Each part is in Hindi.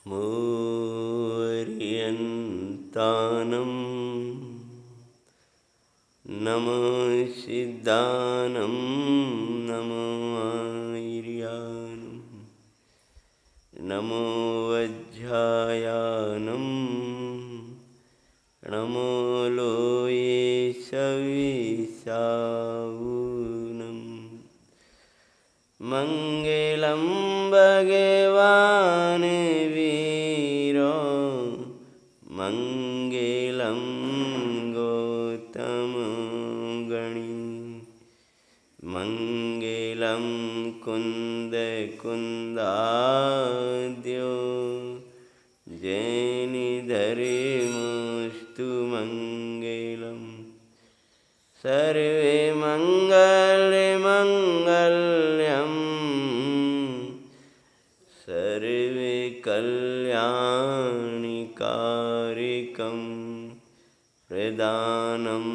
मोर्यन्तानं नमो सिद्धानं नमो आर्यानं नमो वज्रायानं नमो लोये सविसावूनं मंगलं भगवान् वीरो मंगलं गौतम गणी मंगलं कुंद कुंदाद्यो जैनिधर्मोऽस्तु मंगलम् सर्वे मंगलम सर्वे कल्याणिकारिकं प्रदानं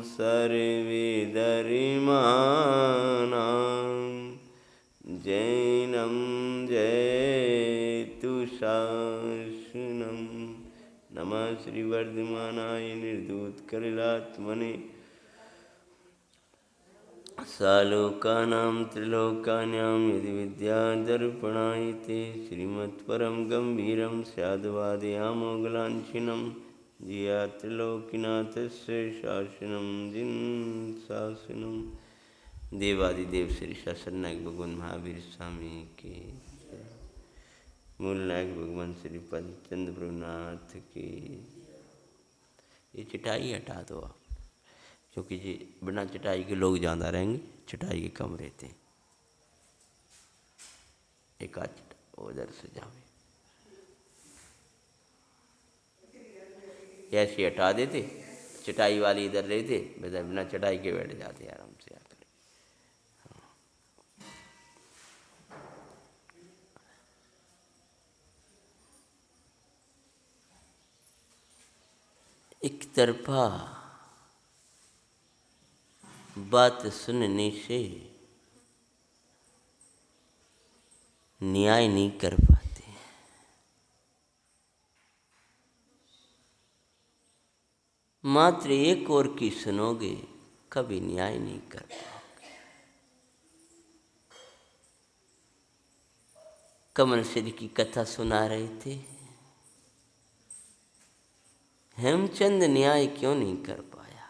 सर्वे धर्माणां जैनं जयतु शासनं नमः श्रीवर्धमानाय निर्धूतकलिलात्मने सालोकानां त्रिलोकानां यदि विद्यादर्पणायते श्रीमत्परं गम्भीरं स्याद्वादयामोगलाञ्छिनं जिया त्रिलोकीनाथस्य शासनं जिन शासनं देवादिदेव श्री शासननायक भगवान महावीर स्वामी के मूल नायक भगवान श्री पंचचंद्र प्रभुनाथ की। ये चटाई हटा दो आप, क्योंकि जी बिना चटाई के लोग ज़्यादा रहेंगे, चटाई के कम रहते हैं। एक आध उधर से जावे ऐसे हटा देते, चटाई वाली इधर रहते, बिना चटाई के बैठ जाते आराम से आकर। एक तरफा बात सुनने से न्याय नहीं कर पाते, मात्र एक और की सुनोगे कभी न्याय नहीं कर पाओगे। कमल श्री की कथा सुना रहे थे, हेमचंद न्याय क्यों नहीं कर पाया?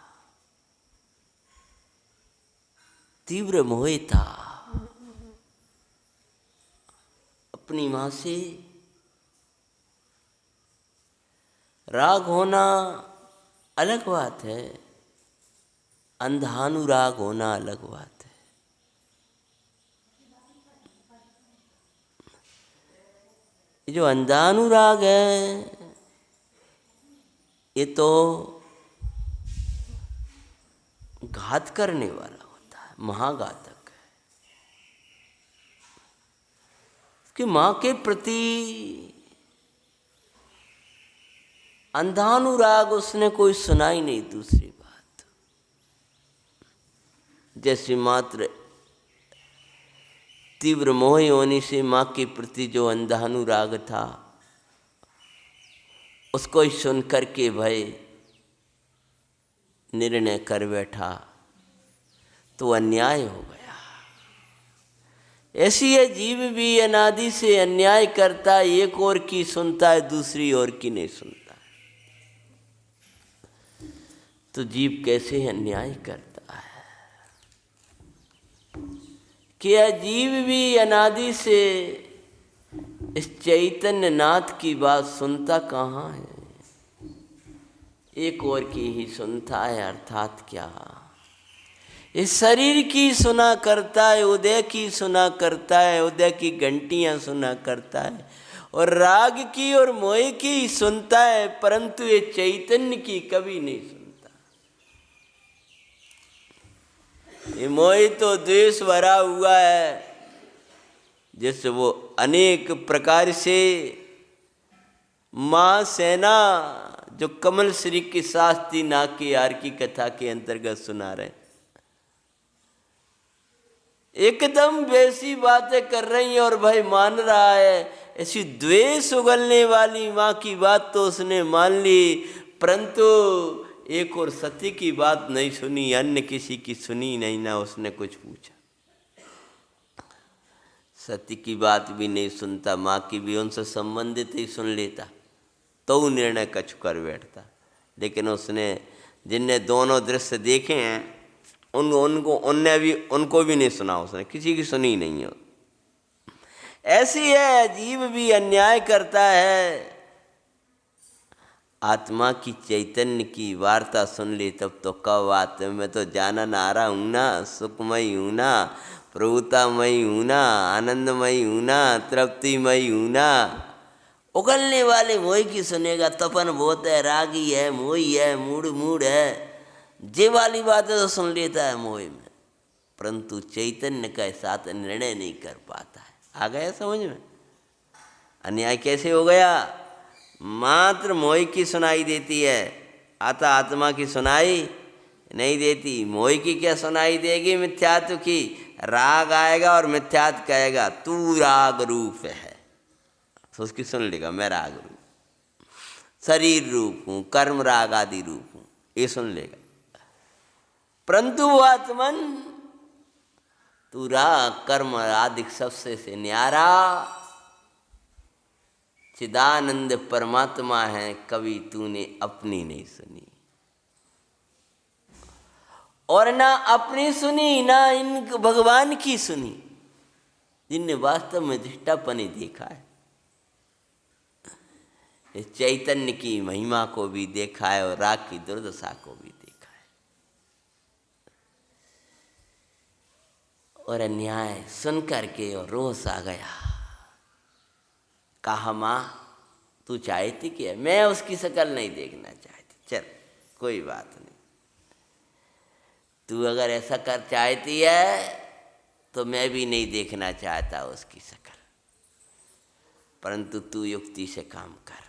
तीव्र मोह था, अपनी मां से राग होना अलग बात है, अंधानुराग होना अलग बात है। जो अंधानुराग है ये तो घात करने वाला होता है, महाघातक है। कि मां के प्रति अंधानुराग उसने कोई सुना ही नहीं। दूसरी बात, जैसे मात्र तीव्र मोह होने से मां के प्रति जो अंधानुराग था उसको ही सुन करके भय निर्णय कर बैठा तो अन्याय हो गया। ऐसी है जीव भी अनादि से अन्याय करता है, एक और की सुनता है, दूसरी ओर की नहीं सुनता। तो जीव कैसे अन्याय करता है? क्या जीव भी अनादि से इस चैतन्य नाथ की बात सुनता कहाँ है? एक और की ही सुनता है। अर्थात क्या? इस शरीर की सुना करता है, उदय की सुना करता है, उदय की घंटियां सुना करता है, और राग की और मोह की सुनता है, परंतु ये चैतन्य की कभी नहीं सुनता। ये मोह तो द्वेष भरा हुआ है, जिससे वो अनेक प्रकार से मां सेना जो कमल श्री की शास्त्री नाग की यार की कथा के अंतर्गत सुना रहे, एकदम वैसी बातें कर रही हैं और भाई मान रहा है ऐसी द्वेष उगलने वाली माँ की बात तो उसने मान ली, परंतु एक और सती की बात नहीं सुनी, अन्य किसी की सुनी नहीं, ना उसने कुछ पूछा। सती की बात भी नहीं सुनता, माँ की भी उनसे संबंधित ही सुन लेता तो वो निर्णय कछु कर बैठता। लेकिन उसने जिनने दोनों दृश्य देखे हैं उनको भी नहीं सुना, उसने किसी की सुनी नहीं है। ऐसी है, जीव भी अन्याय करता है। आत्मा की चैतन्य की वार्ता सुन ली तब तो कब बात है, मैं तो जानन आ रहा हूँ ना, सुखमयी हूँ ना, प्रभुतामयी हूँ ना, आनंदमयी हूँ ना, तृप्तिमयी हूँ ना। उगलने वाले मोह की सुनेगा, तपन बहुत है, रागी है, मोही है, मूड है, जे वाली बातें तो सुन लेता है मोह में, परंतु चैतन्य के साथ निर्णय नहीं कर पाता है। आ गया समझ में? अन्याय कैसे हो गया? मात्र मोह की सुनाई देती है, आत्मा की सुनाई नहीं देती। मोह की क्या सुनाई देगी? मिथ्यात्व की। राग आएगा और मिथ्यात्व कहेगा तू राग रूप है, तो उसकी सुन लेगा मैं राग रूप, शरीर रूप हूँ, कर्म राग आदि रूप हूँ, ये सुन लेगा। परंतु वो आत्मन तू राग कर्म आदि सबसे से न्यारा चिदानंद परमात्मा है, कभी तूने अपनी नहीं सुनी, और ना अपनी सुनी ना इन भगवान की सुनी, जिनने वास्तव में दृष्टापनि देखा है, इस चैतन्य की महिमा को भी देखा है और राग की दुर्दशा को भी देखा है। और अन्याय सुन करके और रोष आ गया। कहा माँ तू चाहती क्या? मैं उसकी शक्ल नहीं देखना चाहती, चल कोई बात नहीं, तू अगर ऐसा कर चाहती है तो मैं भी नहीं देखना चाहता उसकी शक्ल, परंतु तू युक्ति से काम कर।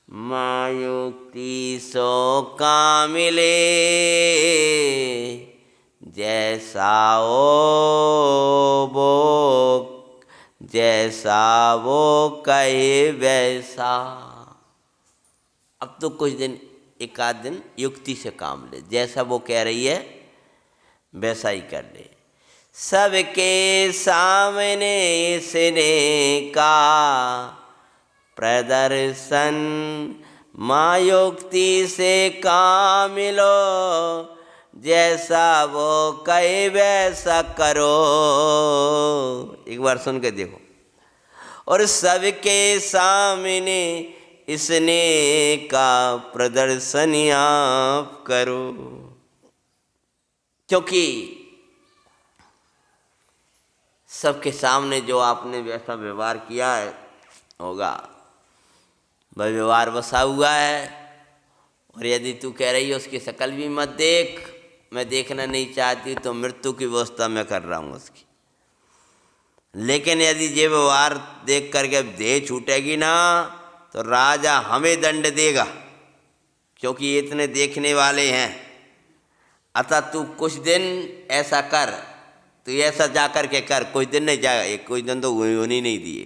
माँ युक्ति सो काम मिले, जैसा वो कहे वैसा। अब तो कुछ दिन, एक आध दिन युक्ति से काम ले, जैसा वो कह रही है वैसा ही कर ले। सबके सामने इसने का प्रदर्शन, माँ युक्ति से काम लो, जैसा वो कहे वैसा करो। एक बार सुन के देखो। और सबके सामने इसने का प्रदर्शन आप करो, क्योंकि सबके सामने जो आपने वैसा व्यवहार किया है होगा, वह व्यवहार बसा हुआ है। और यदि तू कह रही है उसकी शक्ल भी मत देख, मैं देखना नहीं चाहती, तो मृत्यु की व्यवस्था मैं कर रहा हूँ उसकी। लेकिन यदि ये व्यवहार देख करके देह छूटेगी ना, तो राजा हमें दंड देगा, क्योंकि ये इतने देखने वाले हैं। अतः तू कुछ दिन ऐसा कर, तू ऐसा जा कर के कर, कुछ दिन नहीं जाएगा, कुछ दिन तो होने नहीं दिए,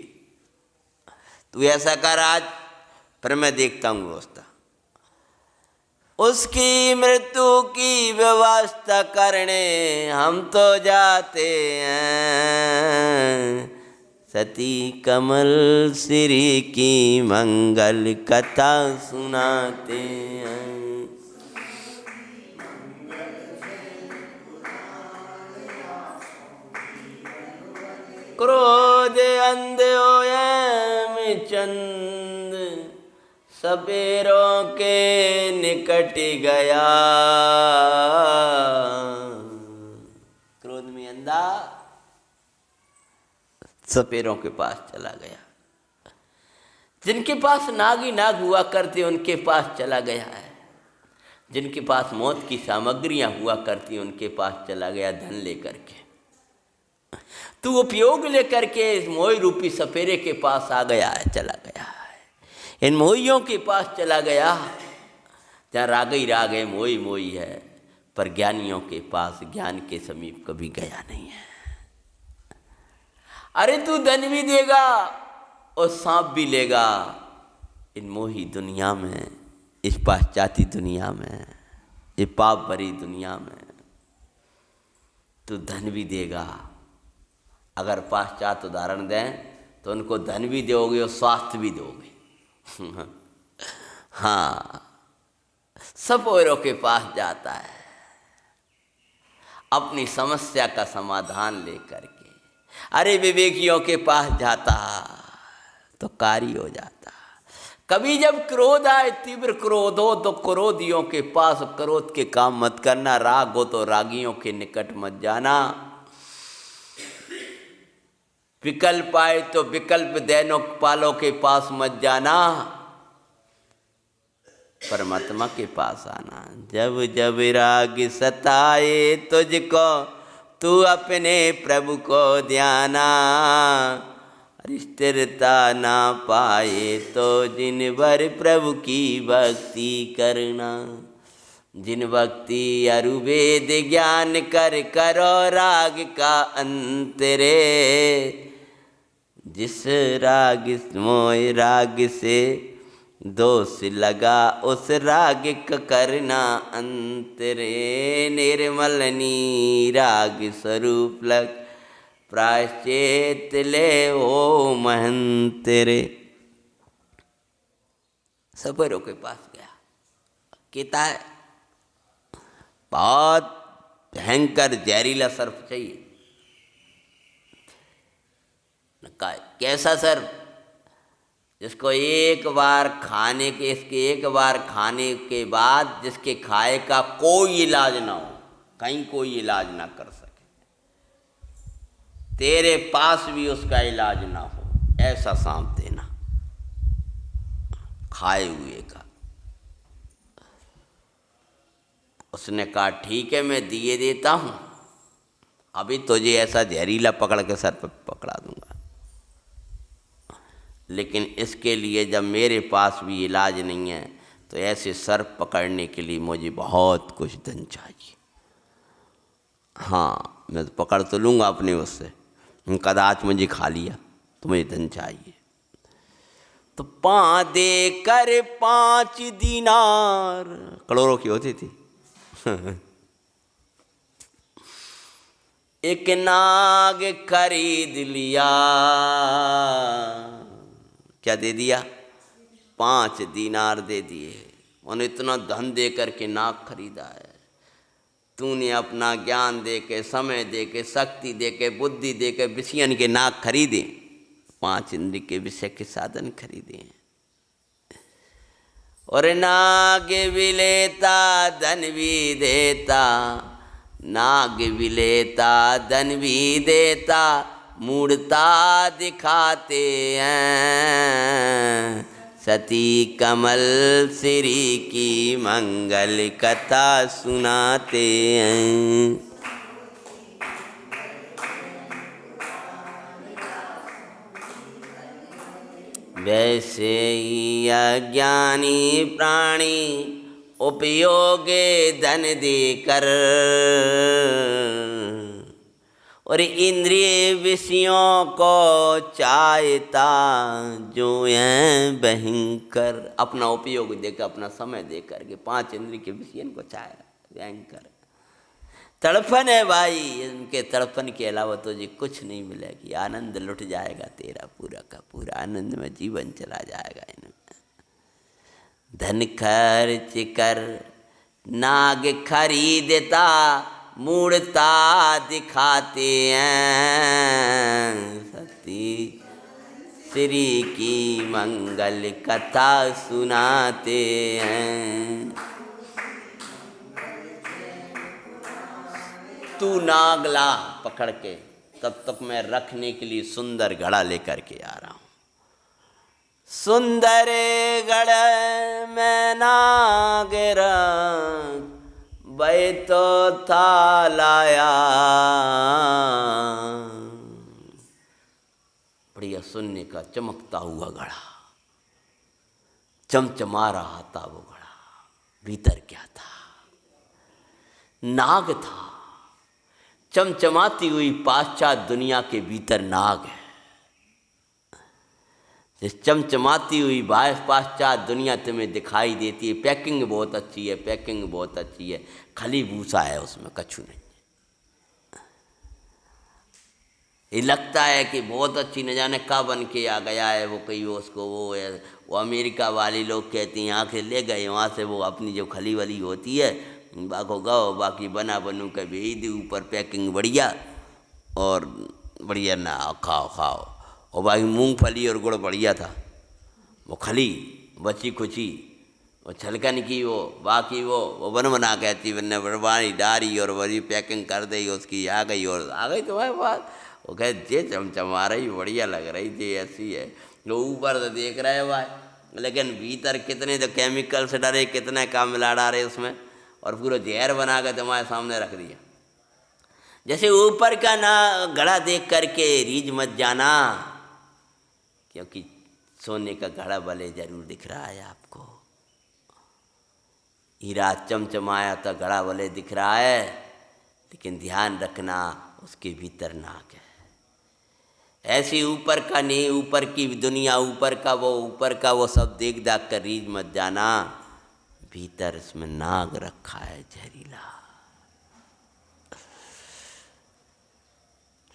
तू ऐसा कर आज, फिर मैं देखता हूँ व्यवस्था। उसकी मृत्यु की व्यवस्था करने हम तो जाते हैं, सती कमल श्री की मंगल कथा सुनाते हैं। क्रोध अंध होए चंद, सपेरों के निकट गया। क्रोध में अंधा सपेरों के पास चला गया। जिनके पास नाग ही नाग हुआ करते उनके पास चला गया है, जिनके पास मौत की सामग्रियां हुआ करती उनके पास चला गया धन लेकर के। तू उपयोग लेकर के इस मोह रूपी सपेरे के पास आ गया है, चला गया है, इन मोहियों के पास चला गया, जहाँ राग ही राग है, मोही मोही है, पर ज्ञानियों के पास ज्ञान के समीप कभी गया नहीं है। अरे तू धन भी देगा और सांप भी लेगा। इन मोही दुनिया में, इस पाश्चात्य दुनिया में, ये पाप भरी दुनिया में तू धन भी देगा। अगर पाश्चात्य उदाहरण दें तो उनको धन भी दोगे और स्वास्थ्य भी दोगे। हाँ, सब औरों के पास जाता है अपनी समस्या का समाधान लेकर के। अरे विवेकियों के पास जाता तो कार्य हो जाता। कभी जब क्रोध आए, तीव्र क्रोध हो तो क्रोधियों के पास क्रोध के काम मत करना। राग हो तो रागियों के निकट मत जाना। विकल्प आए तो विकल्प देनों पालों के पास मत जाना, परमात्मा के पास आना। जब जब राग सताए तुझको तू अपने प्रभु को ध्याना। स्थिरता ना पाए तो जिन भर प्रभु की भक्ति करना। जिन भक्ति अरुवेद ज्ञान कर करो राग का अंतरे। जिस राग मोह राग से दोष लगा उस राग का करना अंतरे। निर्मल राग स्वरूप लग प्रायश्चित ले ओ महंतरे। सफरों के पास गया, कहता है बहुत भयंकर जहरीला सर्प चाहिए। कैसा सर्प? जिसको एक बार खाने के, इसके एक बार खाने के बाद जिसके खाए का कोई इलाज ना हो, कहीं कोई इलाज ना कर सके, तेरे पास भी उसका इलाज ना हो, ऐसा सांप देना खाए हुए का। उसने कहा ठीक है मैं दिए देता हूँ, अभी तुझे ऐसा जहरीला पकड़ के सर पर पकड़ा दूंगा, लेकिन इसके लिए जब मेरे पास भी इलाज नहीं है तो ऐसे सर्प पकड़ने के लिए मुझे बहुत कुछ धन चाहिए। हाँ मैं तो पकड़ तो लूँगा अपने उससे, कदाच मुझे खा लिया तो मुझे धन चाहिए। तो दे कर 5 दीनार, करोड़ों की होती थी। एक नाग खरीद लिया। क्या दे दिया? 5 दीनार दे दिए। उन्हें इतना धन दे करके नाग खरीदा है। तूने अपना ज्ञान दे के, समय दे के, शक्ति दे के, बुद्धि दे के विषयन के नाग खरीदे, 5 इंद्रिय के विषय के साधन खरीदे। और नाग भी लेता धन भी देता, नाग भी लेता धन भी देता, मूढ़ता दिखाते हैं। सती कमल श्री की मंगल कथा सुनाते हैं। वैसे ही अज्ञानी प्राणी उपयोगे धन देकर, और इंद्रिय विषयों को चाहता जो है भयंकर। अपना उपयोग देकर, अपना समय देकर के 5 इंद्रिय के विषय को चाहे भयंकर। तड़पन है भाई, इनके तड़पन के अलावा तुझे कुछ नहीं मिलेगी। आनंद लुट जाएगा तेरा पूरा का पूरा, आनंद में जीवन चला जाएगा इनमें। धन खर्च कर नाग खरीदता, मूढ़ता दिखाते हैं। सती श्री की मंगल कथा सुनाते हैं। तू नाग ला पकड़ के, तब तक मैं रखने के लिए सुंदर घड़ा लेकर के आ रहा हूँ। सुंदर घड़े में नाग रंग बैतो था लाया। बढ़िया सुनने का चमकता हुआ घड़ा, चमचमा रहा था वो घड़ा। भीतर क्या था? नाग था। चमचमाती हुई पाश्चात्य दुनिया के भीतर नाग है। इस चमचमाती हुई पाश्चात्य दुनिया तुम्हें दिखाई देती है। पैकिंग बहुत अच्छी है, पैकिंग बहुत अच्छी है, खाली भूसा है उसमें, कछु नहीं। ये लगता है कि बहुत अच्छी, न जाने कब बन के आ गया है वो, कहीं उसको वो है, वो अमेरिका वाले लोग कहते हैं यहाँ से ले गए, वहाँ से वो अपनी जो खली वली होती है बाको गाओ, बाकी बना बनू के भेज दी, ऊपर पैकिंग बढ़िया और बढ़िया ना खाओ खाओ। और बाकी मूंगफली और गुड़ बढ़िया था, वो खली बची खुची, वो छलकन की वो, बाकी वो बन बना कहती बनने बरबानी डारी और वही पैकिंग कर दी उसकी, आ गई और आ गई तुम्हारे पास। वो कहे जे चमचमा रही, बढ़िया लग रही थी, ऐसी है। वो ऊपर तो देख रहे हैं भाई, लेकिन भीतर कितने तो केमिकल से डरे, कितने काम मिला डाले उसमें, और पूरा जहर बना कर तुम्हारे सामने रख दिया। जैसे ऊपर का ना घड़ा देख करके रीझ मत जाना, क्योंकि सोने का घड़ा भले जरूर दिख रहा है आपको, हीरा चमचमाया तो घड़ा भले दिख रहा है, लेकिन ध्यान रखना उसके भीतर नाग है। ऐसी ऊपर का नहीं, ऊपर की दुनिया, ऊपर का वो सब देख दाख कर रीझ मत जाना, भीतर इसमें नाग रखा है जहरीला।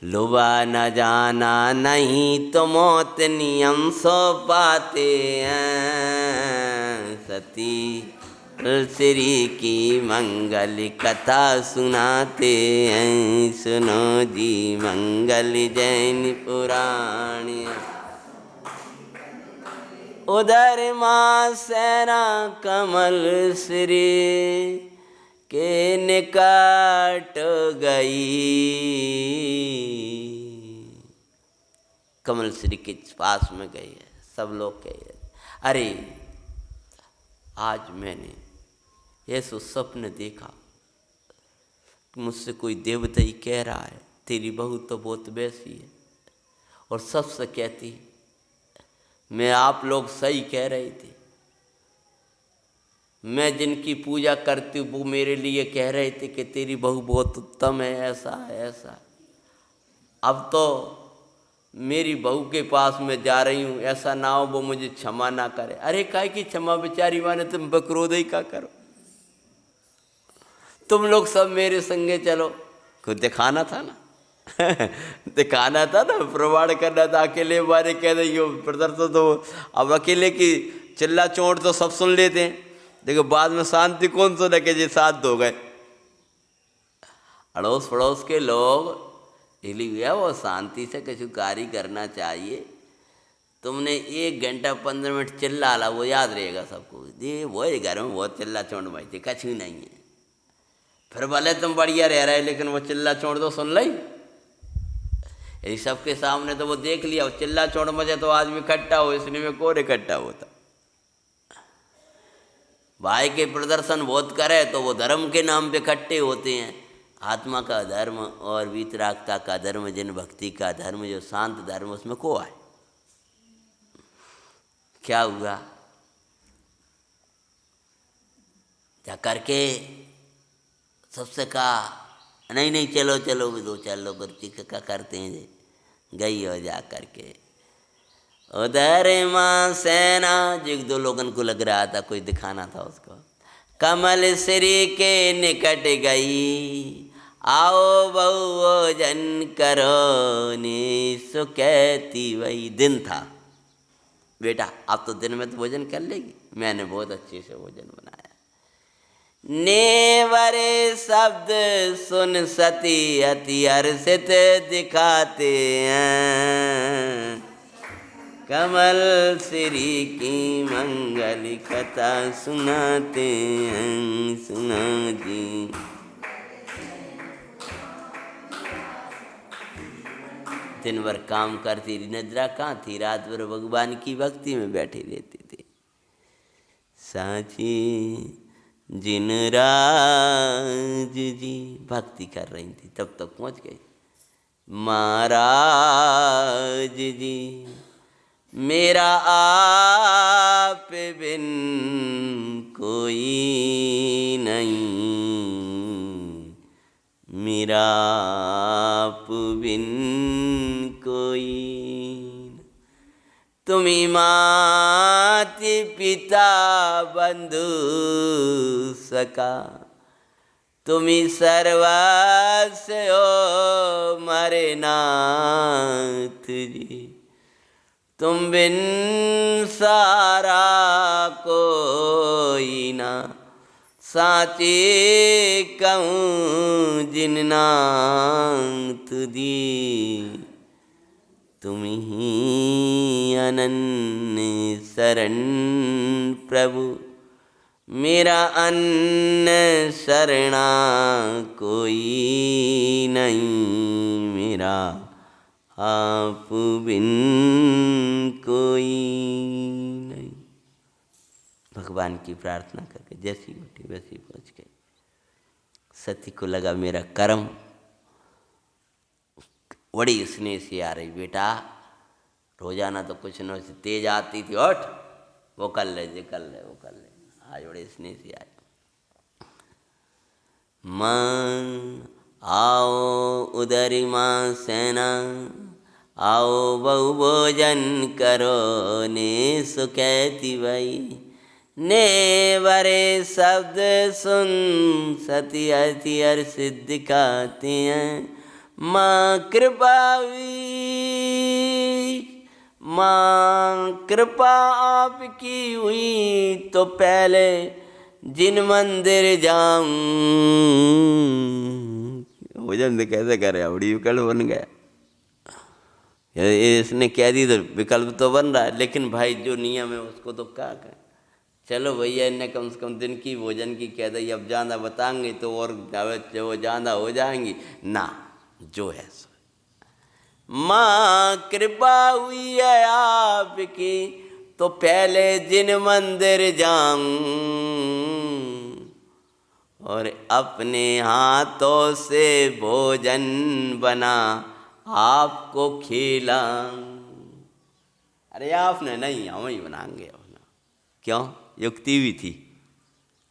लुबा न जाना नहीं तो मौत नियम सो पाते हैं, सती श्री की मंगल कथा सुनाते हैं, सुनो जी मंगल जैन पुराण। उधर माँ सेना कमल श्री के निकट गई, कमल श्री के पास में गई है। सब लोग कहे अरे आज मैंने ऐसा स्वप्न देखा, मुझसे कोई देवता ही कह रहा है तेरी बहू तो बहुत वैसी है, और सबसे कहती मैं आप लोग सही कह रही थी, मैं जिनकी पूजा करती हूँ वो मेरे लिए कह रहे थे कि तेरी बहू बहुत उत्तम है, ऐसा है ऐसा। अब तो मेरी बहू के पास मैं जा रही हूँ, ऐसा ना हो वो मुझे क्षमा ना करे। अरे काहे की क्षमा बेचारी, माने तुम बकरोद ही का करो, तुम लोग सब मेरे संगे चलो। कुछ दिखाना था ना दिखाना था ना, प्रमाण करना था। अकेले बारे कह रही हो प्रदर्शन, तो अब अकेले की चिल्ला चोट तो सब सुन लेते हैं, देखो बाद में शांति कौन सो लगे जी साथ दो गए। अड़ोस पड़ोस के लोग हिली हुआ, वो शांति से कुछ कार्य करना चाहिए। तुमने 1 घंटा 15 मिनट चिल्ला ला, वो याद रहेगा सबको, ये वो घर में बहुत चिल्ला चोट भाई थी, कछ भी नहीं है। फिर भले तुम बढ़िया रह रहे, लेकिन वो चिल्ला चोट तो सुन ली, यही सबके सामने तो वो देख लिया। वो चिल्ला चोट मजे तो आदमी इकट्ठा हो, इसलिए में कौन इकट्ठा होता। भाई के प्रदर्शन बहुत करे तो वो धर्म के नाम पे इकट्ठे होते हैं। आत्मा का धर्म और वीतरागता का धर्म, जिन भक्ति का धर्म, जो शांत धर्म, उसमें को है। क्या हुआ, जा करके सबसे कहा नहीं नहीं चलो चलो भी 2-4 लोग क्या करते हैं, गई हो जा करके। उधर माँ सेना, जो 1-2 लोगन को लग रहा था कोई दिखाना था उसको, कमल श्री के निकट गई, आओ बहु जन करो ने सो कहती। वही दिन था, बेटा आप तो दिन में तो भोजन कर लेगी, मैंने बहुत अच्छे से भोजन बनाया। नेवरे शब्द सुन सती अति हर्षित दिखाते हैं, कमल श्री की मंगल कथा सुनाते हैं, सुना जी। दिन भर काम करती रही, निद्रा कहाँ थी, रात भर भगवान की भक्ति में बैठी रहती थी। साची जिन राज जी भक्ति कर रही थी, तब तक पहुँच गई। महाराज जी मेरा आप बिन कोई नहीं, मेरा आप बिन कोई, तुम तुमी माति पिता बंधु सखा, तुमी सर्वस्व हो मारे नाथ जी। तुम बिन सारा कोई ना, साचे कहूँ जिन नाथ दी। तुम ही अनन्य शरण प्रभु, मेरा अन्न शरणा कोई नहीं, मेरा आप बिन कोई नहीं। भगवान की प्रार्थना करके जैसी उठी वैसी पहुँच गई। सती को लगा मेरा कर्म, बड़ी स्नेह से आ रही, बेटा रोजाना तो कुछ न कुछ तेज आती थी, उठ वो कर ले, ये कर ले, वो कर ले, आज बड़े स्नेह से आए। माँ आओ उदरी माँ सेना, आओ बहु भोजन करो ने सुखैती भई। ने बरे शब्द सुन सती अति हर सिद्ध खाते हैं। माँ कृपा हुई, माँ कृपा आपकी हुई, तो पहले जिन मंदिर जाऊं। भोजन कैसे करे, बड़ी विकल्प बन गया। इसने कह दी तो विकल्प तो बन रहा है, लेकिन भाई जो नियम है उसको तो क्या करें। चलो भैया इन्हें कम से कम दिन की भोजन की कह दी, अब ज़्यादा बताएंगे तो और वो ज़्यादा हो जाएंगी ना, जो है सो। माँ कृपा हुई है आपकी, तो पहले जिन मंदिर जाऊं और अपने हाथों से भोजन बना आपको खिलाऊं। अरे आपने नहीं, हम ही बनाएंगे अपना। क्यों? युक्ति भी थी,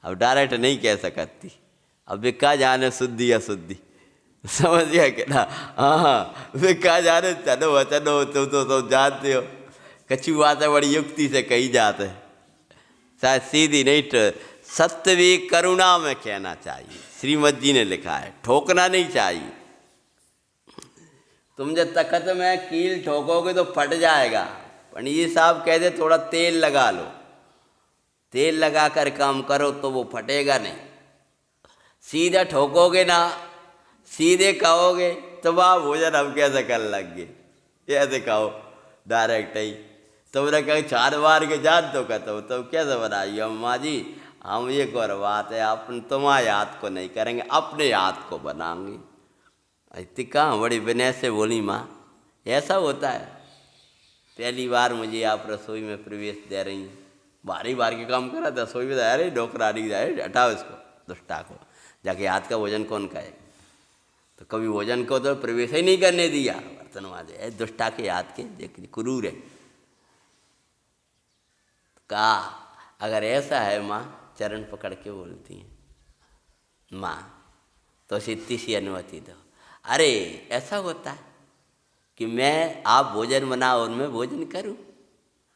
अब डायरेक्ट नहीं कह सकती। अब वे क्या जाने शुद्धि अशुद्धि, समझ गया कि ना। हाँ वे क्या जाने, चलो चलो तुम तो जानते हो, कच्ची बातें बड़ी युक्ति से कही जाते हैं, शायद सीधी नहीं। सत्य भी करुणा में कहना चाहिए, श्रीमद जी ने लिखा है, ठोकना नहीं चाहिए। तुम जब तखत में कील ठोकोगे तो फट जाएगा। पंडित जी साहब कहते थोड़ा तेल लगा लो, तेल लगा कर काम करो तो वो फटेगा नहीं। सीधा ठोकोगे ना, सीधे कहोगे तो वाह भोजन हम कैसे कर लगे, ऐसे कहो डायरेक्ट ही। तुमने कहीं 4 बार के जान तो कहते हो, तो कैसे बनाइए अम्मा जी, हम ये कर बात है, अपन तुम्हारे हाथ को नहीं करेंगे, अपने हाथ को बनाएंगे। इतनी कहाँ बड़ी विनय से बोली माँ, ऐसा होता है। पहली बार मुझे आप रसोई में प्रवेश दे रही हैं, भारी बार के काम करा था रसोई में, अरे डोकरा नहीं जाए, हटाओ इसको दुष्टा को, जाके हाथ का भोजन कौन खाए। तो कभी भोजन को तो प्रवेश ही नहीं करने दिया, बर्तन माजे दुष्टा के हाथ के, देख क्रूर है। कहा अगर ऐसा है माँ, चरण पकड़ के बोलती हैं, माँ तो सिद्धि सी अनुमति दो। अरे ऐसा होता है कि मैं आप भोजन बनाओ और मैं भोजन करूं,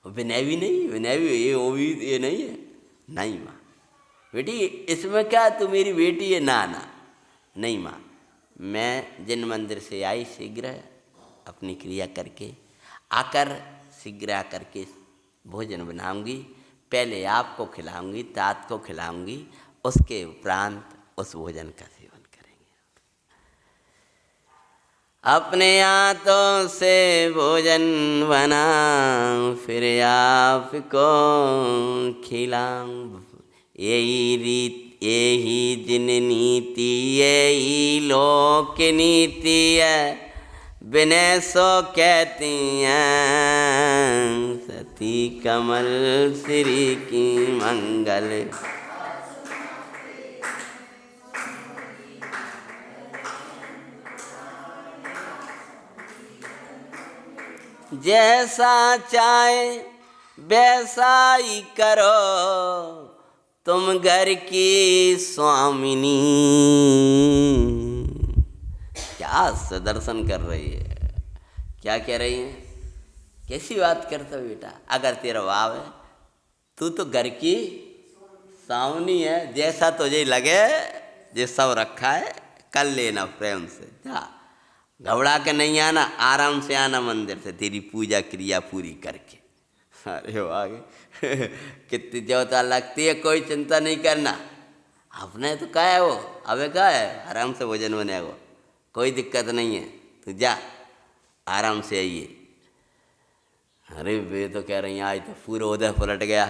विनय भी नहीं, विनय भी ये वो भी ये नहीं है। नहीं माँ बेटी, इसमें क्या तू मेरी बेटी है, ना ना नहीं माँ, मैं जिन मंदिर से आई शीघ्र अपनी क्रिया करके आकर शीघ्र आकर के भोजन बनाऊंगी, पहले आपको खिलाऊंगी, तात को खिलाऊंगी, उसके उपरांत उस भोजन का सेवन करेंगे। अपने हाथों से भोजन बनाऊं, फिर आपको खिलाऊं। यही रीत, यही जिन नीति, यही लोक नीति है, विनय सो कहती हैं, सती कमल श्री की मंगल। जैसा चाहे वैसा ही करो, तुम घर की स्वामिनी। क्या सदर्शन कर रही है, क्या कह रही है कैसी बात करते हो बेटा? अगर तेरा भाव है, तू तो घर की सावनी है, जैसा तुझे लगे जे सब रखा है कर लेना प्रेम से। जा, घबरा के नहीं आना, आराम से आना मंदिर से तेरी पूजा क्रिया पूरी करके। अरे वाह, कितनी देवता लगती है, कोई चिंता नहीं करना। आपने तो कहा है वो, अबे कहा है आराम से भोजन बनेगा, कोई दिक्कत नहीं है, तू जा आराम से आइए। अरे वे तो कह रही हैं आज तो पूरा उदय पलट गया।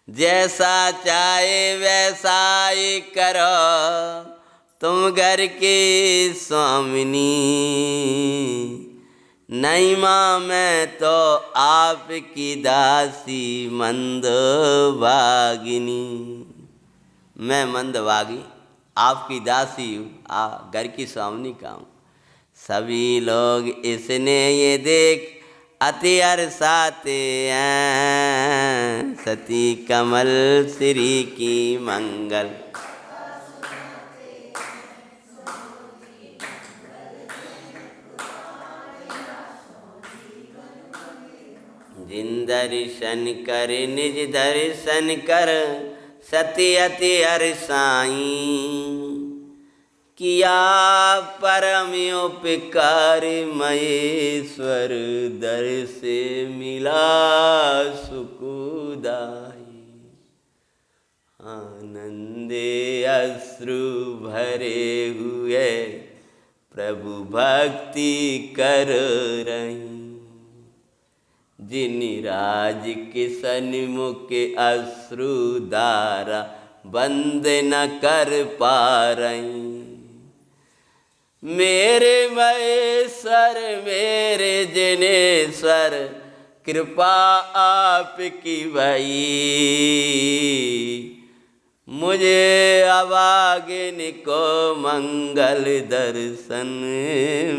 जैसा चाहे वैसा ही करो, तुम घर की स्वामिनी, नहीं माँ मैं तो आपकी दासी मंदभागिनी। मैं मंदभागी आपकी दासी हूँ, घर की स्वामिनी का हूँ। सभी लोग इसने ये देख अति हर्षाते हैं, सती कमल श्री की मंगल। जिन दर्शन कर निज दर्शन कर, सती अति हर्षाई, किया परम उपकार महेश्वर, दर से मिला सुखदाई। आनंदे अश्रु भरे हुए प्रभु भक्ति कर रही, जिन राज के सन्मुख अश्रु धारा बंद न कर पा रही। मेरे महेश्वर मेरे जिनेश्वर, कृपा आपकी भई, मुझे अभागिन को मंगल दर्शन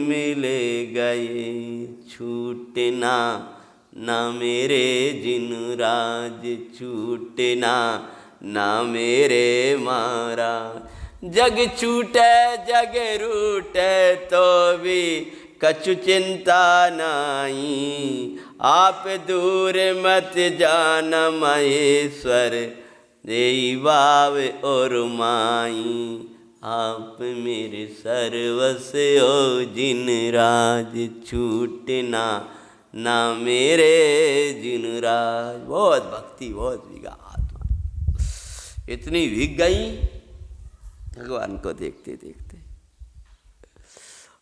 मिले गए। छूटना ना मेरे जिन राज, छूटना ना मेरे महाराज। जग छूटे जग रूटे तो भी कछु चिंता नहीं, आप दूर मत जाना महेश्वर, देई भाव और माई। आप मेरे सर्वस्व हो जिन राज, छूटना ना मेरे जिन राज। बहुत भक्ति, बहुत भीगा आत्मा, इतनी भीग गई भगवान को देखते देखते।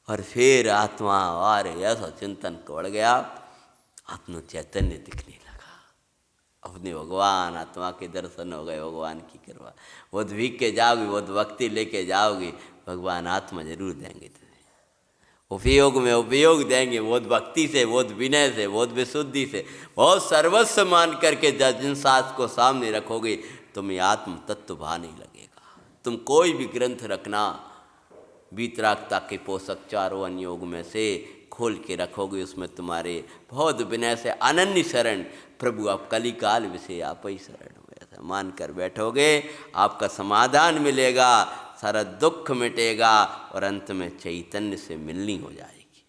और फिर आत्मा और ऐसा चिंतन बढ़ गया, आत्म चैतन्य दिखने लगा। अपने भगवान आत्मा के दर्शन हो गए, भगवान की कृपा। वो भीग के जाओगी, वो भक्ति लेके जाओगी, भगवान आत्मा जरूर देंगे तुम्हें। उपयोग में उपयोग देंगे, बहुत भक्ति से, बहुत विनय से, बहुत विशुद्धि से, बहुत सर्वस्व मान करके जिन शास्त्र को सामने रखोगे, तुम्हें आत्म तत्व भा नहीं लगेगा। तुम कोई भी ग्रंथ रखना, वीतरागता के पोषक चारों अनुयोग में से खोल के रखोगे, उसमें तुम्हारे बहुत विनय से अनन्य शरण प्रभु आप कलिकाल विषय आप ही शरण में ऐसा मान कर बैठोगे, आपका समाधान मिलेगा, सारा दुख मिटेगा और अंत में चैतन्य से मिलनी हो जाएगी।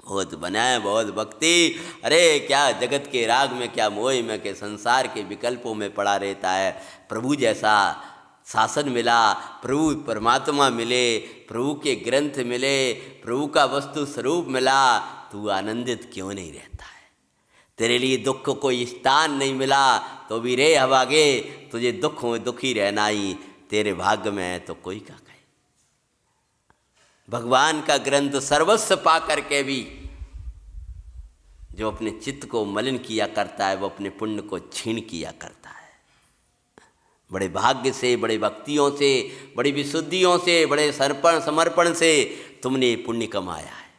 बहुत बनाए, बहुत भक्ति। अरे क्या जगत के राग में, क्या मोह में, के संसार के विकल्पों में पड़ा रहता है। प्रभु जैसा शासन मिला, प्रभु परमात्मा मिले, प्रभु के ग्रंथ मिले, प्रभु का वस्तु स्वरूप मिला, तू आनंदित क्यों नहीं रहता है? तेरे लिए दुख को कोई स्थान नहीं मिला तो भी रे हवागे, तुझे दुख में दुखी रहना ही तेरे भाग्य में है तो कोई क्या कहे। भगवान का ग्रंथ सर्वस्व पा करके भी जो अपने चित्त को मलिन किया करता है, वो अपने पुण्य को क्षीण किया करता है। बड़े भाग्य से, बड़े भक्तियों से, बड़ी विशुद्धियों से, बड़े समर्पण से तुमने पुण्य कमाया है,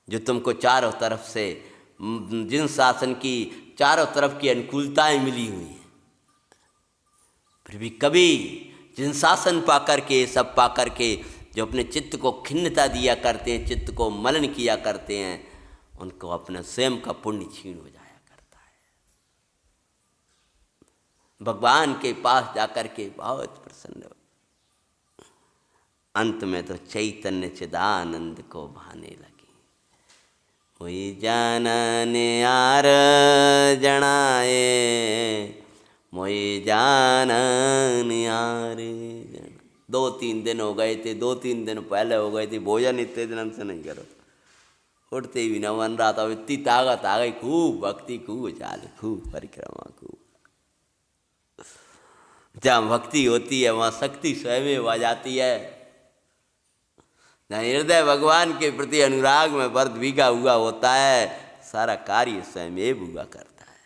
जो तुमको चारों तरफ से, जिन शासन की चारों तरफ की अनुकूलताएं मिली हुई हैं, फिर भी कभी जिन शासन पा करके, सब पा करके जो अपने चित्त को खिन्नता दिया करते हैं, चित्त को मलिन किया करते हैं, उनको अपना स्वयं का पुण्य क्षीण हो जाया करता है। भगवान के पास जाकर के बहुत प्रसन्न हो, अंत में तो चैतन्य चिदानंद को भाने लगी। मोई जानन यार जनाए, मोई जानन यार। 2-3 दिन हो गए थे, 2-3 दिन पहले हो गए थे, भोजन इतने दिन से नहीं करो, उठते भी न बन रहा था। इतनी ताकत आ गई, खूब भक्ति, खूब चाल, खूब परिक्रमा, खूब। जहाँ भक्ति होती है वहाँ शक्ति स्वयं आ जाती है। जहाँ हृदय भगवान के प्रति अनुराग में वर्त भीगा हुआ होता है, सारा कार्य स्वयं हुआ करता है।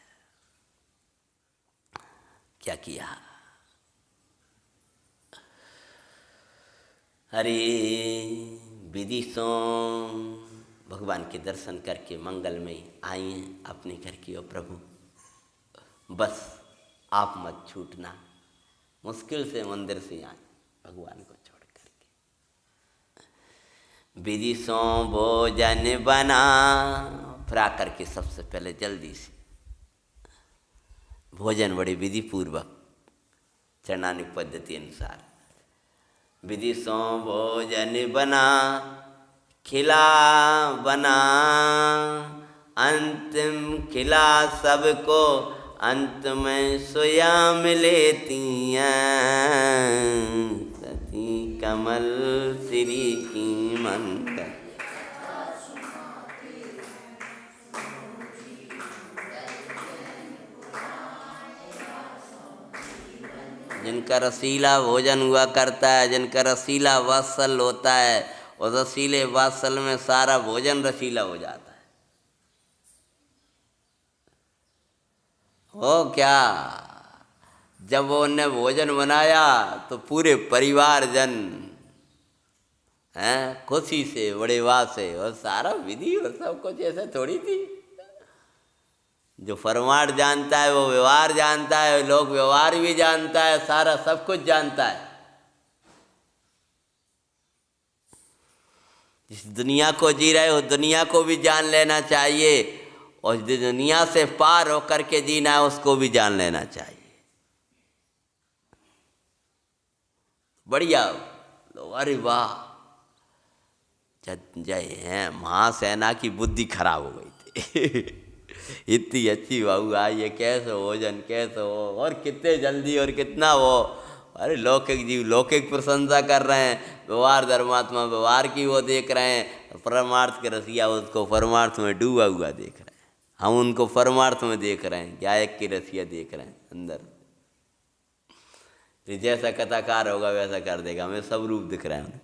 क्या किया? अरे विधि सो भगवान के दर्शन करके मंगलमय आई हैं अपने घर की। और प्रभु बस आप मत छूटना, मुश्किल से मंदिर से आए भगवान को छोड़ करके। विधि सो भोजन बना, फिर आकर के सबसे पहले जल्दी से भोजन बड़े विधि पूर्वक चरणानुग पद्धति अनुसार विधि सो भोजन बना, खिला बना अंतिम खिला सबको, अंत में सोया मिलेती सती कमल श्री की मंत्र। जिनका रसीला भोजन हुआ करता है, जिनका रसीला वात्सल होता है, और रसीले वात्सल में सारा भोजन रसीला हो जाता है। हो क्या, जब वो उनने भोजन बनाया तो पूरे परिवार जन हैं खुशी से, बड़े वाह से, और सारा विधि और सब कुछ ऐसे थोड़ी थी। जो फरमाट जानता है वो व्यवहार जानता है, लोक व्यवहार भी जानता है, सारा सब कुछ जानता है। जिस दुनिया को जी रहे हो दुनिया को भी जान लेना चाहिए, और जो दुनिया से पार होकर के जीना है उसको भी जान लेना चाहिए। बढ़िया लो, अरे वाह, जय हैं महासेना की बुद्धि खराब हो गई थी। इतनी अच्छी बहू आई, ये कैसे भोजन कैसे हो, और कितने जल्दी और कितना हो। अरे लौकिक जीव लौकिक प्रशंसा कर रहे हैं, व्यवहार धर्मात्मा व्यवहार की वो देख रहे हैं, परमार्थ के रसिया उसको परमार्थ में डूबा हुआ देख रहे हैं। हम उनको परमार्थ में देख रहे हैं, गायक की रसिया देख रहे हैं अंदर। जैसा कथाकार होगा वैसा कर देगा, हमें सब रूप दिख रहा है।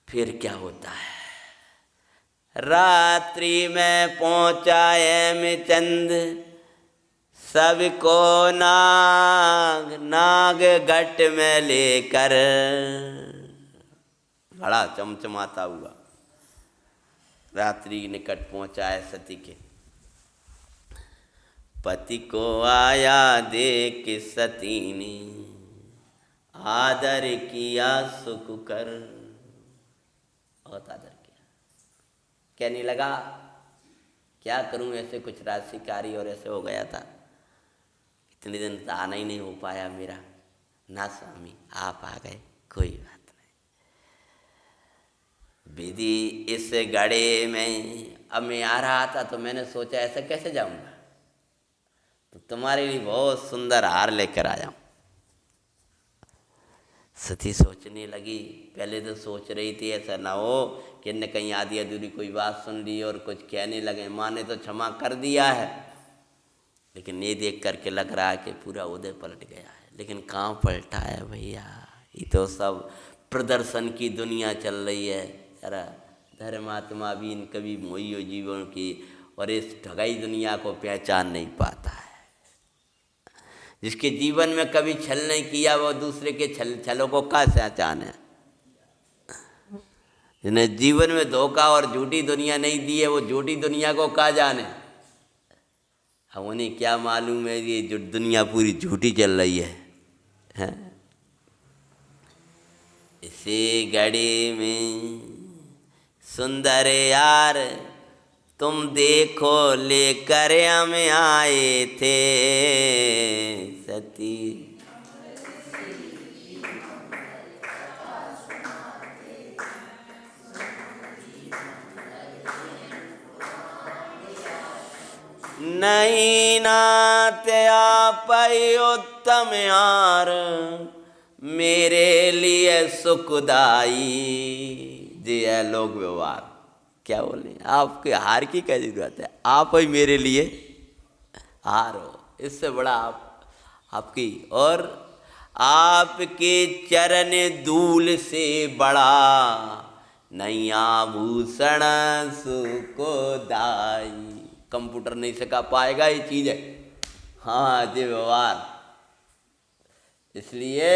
फिर क्या होता है? रात्रि में पहुँचाए में चंद, सबको नाग नाग घट में लेकर, बड़ा चमचमाता हुआ रात्रि निकट पहुँचाए सती के। पति को आया देख सती ने, आदर किया सुख कर। बहुत आदर किया, कहने लगा क्या करूं, ऐसे कुछ राशि कार्य और ऐसे हो गया था, इतने दिन तो आना ही नहीं हो पाया मेरा। ना स्वामी आप आ गए, कोई बात नहीं। विधि इस गड़े में, अब मैं आ रहा था तो मैंने सोचा ऐसे कैसे जाऊंगा, तो तुम्हारे लिए बहुत सुंदर हार लेकर आया हूं। सती सोचने लगी, पहले तो सोच रही थी ऐसा ना हो कि इनने कहीं आधी अधूरी कोई बात सुन ली और कुछ कहने लगे। माँ ने तो क्षमा कर दिया है, लेकिन ये देख करके लग रहा है कि पूरा उदय पलट गया है। लेकिन कहाँ पलटा है भैया, ये तो सब प्रदर्शन की दुनिया चल रही है। अरे धर्मात्मा भी इन कभी मोही हो जीवन की, और इस ठगाई दुनिया को पहचान नहीं पाता है। जिसके जीवन में कभी छल नहीं किया वो दूसरे के छलों को क्या पहचाने। जिन्हें जीवन में धोखा और झूठी दुनिया नहीं दी है वो झूठी दुनिया को क्या जाने। हम उन्हें क्या मालूम है ये जो दुनिया पूरी झूठी चल रही है? इसी घड़ी में सुंदर यार तुम देखो लेकर हम आए थे सती। नहीं नाथ आपै उत्तम हार, मेरे लिए सुखदाई। जी है लोक व्यवहार। क्या बोले, आपके हार की क्या जरूरत है, आप ही मेरे लिए हार हो। इससे बड़ा आपकी, और आपके चरण धूल से बड़ा, नहीं आभूषण सुखदाई। कंप्यूटर नहीं सिखा पाएगा ये चीज है। हाँ जी व्यवहार। इसलिए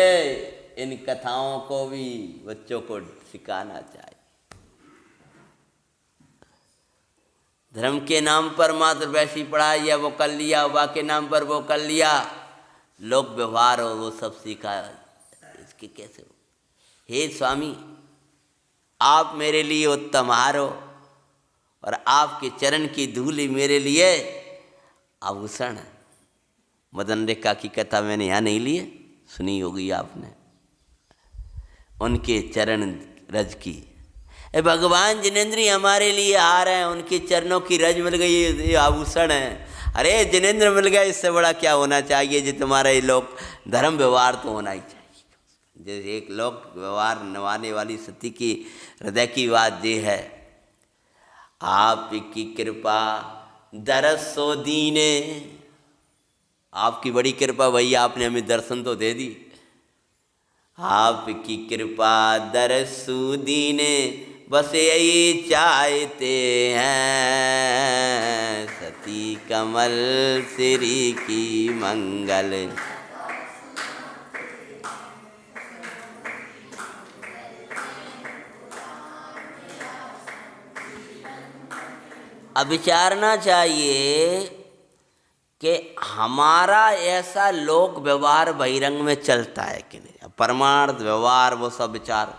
इन कथाओं को भी बच्चों को सिखाना चाहिए। धर्म के नाम पर मात्र वैसी पढ़ाई या वो कर लिया, वा के नाम पर वो कर लिया, लोक व्यवहार हो वो सब सीखा, इसके कैसे हो। हे स्वामी, आप मेरे लिए उत्तम हार हो, और आपके चरण की धूल मेरे लिए आभूषण है। मदन रेखा की कथा मैंने यहाँ नहीं ली है, सुनी होगी आपने, उनके चरण रज की। भगवान जिनेंद्र हमारे लिए हार हैं, उनके चरणों की रज मिल गई, ये आभूषण है। अरे जिनेंद्र मिल गया, इससे बड़ा क्या होना चाहिए। जो तुम्हारा ये लोक धर्म व्यवहार तो होना ही चाहिए। जैसे एक लोक व्यवहार निभाने वाली सती की हृदय की बात ये है, आपकी कृपा दरस सो दीने। आपकी बड़ी कृपा भैया, आपने हमें दर्शन तो दे दी। आपकी कृपा दरसु दीने, बस यही चाहते हैं, सती कमल श्री की मंगल। अब विचारना चाहिए कि हमारा ऐसा लोक व्यवहार बहिरंग में चलता है कि नहीं। परमार्थ व्यवहार वो सब विचार,